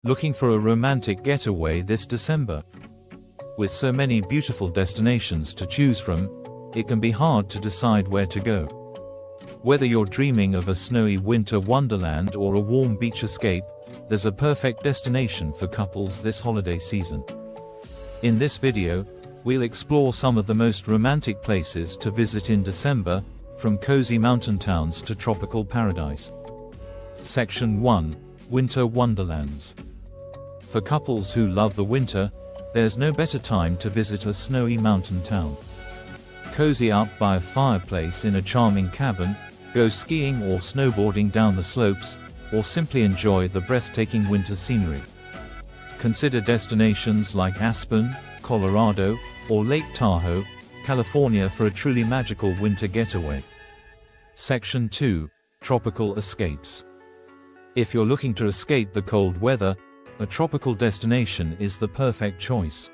Looking for a romantic getaway this December? With so many beautiful destinations to choose from, it can be hard to decide where to go. Whether you're dreaming of a snowy winter wonderland or a warm beach escape, there's a perfect destination for couples this holiday season. In this video, we'll explore some of the most romantic places to visit in December, from cozy mountain towns to tropical paradise. Section 1: Winter Wonderlands. For couples who love the winter, there's no better time to visit a snowy mountain town. Cozy up by a fireplace in a charming cabin, go skiing or snowboarding down the slopes, or simply enjoy the breathtaking winter scenery. Consider destinations like Aspen, Colorado, or Lake Tahoe, California for a truly magical winter getaway. Section 2: Tropical Escapes. If you're looking to escape the cold weather, a tropical destination is the perfect choice.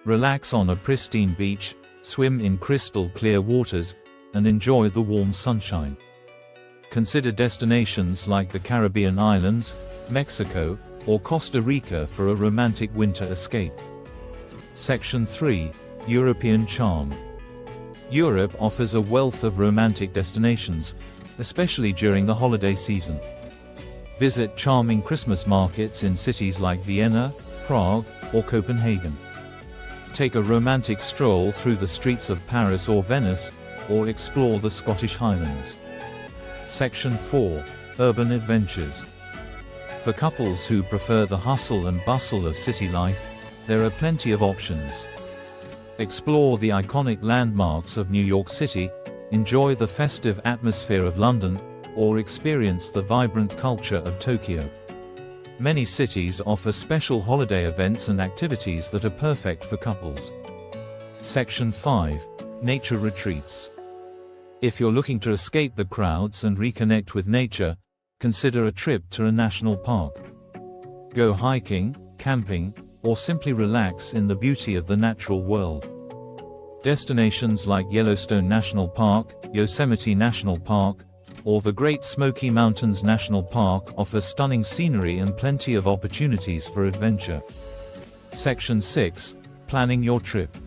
Relax on a pristine beach, swim in crystal clear waters, and enjoy the warm sunshine. Consider destinations like the Caribbean islands, Mexico, or Costa Rica for a romantic winter escape. Section 3: European Charm. Europe offers a wealth of romantic destinations, especially during the holiday season. Visit charming Christmas markets in cities like Vienna, Prague, or Copenhagen. Take a romantic stroll through the streets of Paris or Venice, or explore the Scottish Highlands. Section 4: Urban Adventures. For couples who prefer the hustle and bustle of city life, there are plenty of options. Explore the iconic landmarks of New York City, enjoy the festive atmosphere of London, or experience the vibrant culture of Tokyo. Many cities offer special holiday events and activities that are perfect for couples. Section 5: Nature Retreats. If you're looking to escape the crowds and reconnect with nature, consider a trip to a national park. Go hiking, camping, or simply relax in the beauty of the natural world. Destinations like Yellowstone National Park, Yosemite National Park, or the Great Smoky Mountains National Park offer stunning scenery and plenty of opportunities for adventure. Section 6: Planning your trip.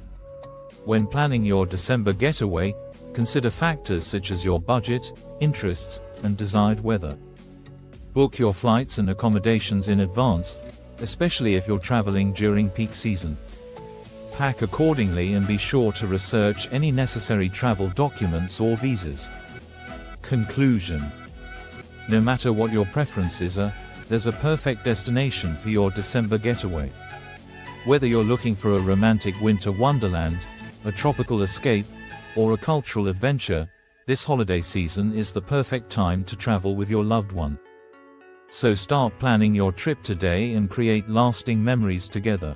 When planning your December getaway, consider factors such as your budget, interests, and desired weather. Book your flights and accommodations in advance, especially if you're traveling during peak season. Pack accordingly and be sure to research any necessary travel documents or visas. Conclusion: no matter what your preferences are, there's a perfect destination for your December getaway. Whether you're looking for a romantic winter wonderland, a tropical escape, or a cultural adventure, this holiday season is the perfect time to travel with your loved one. So start planning your trip today and create lasting memories together.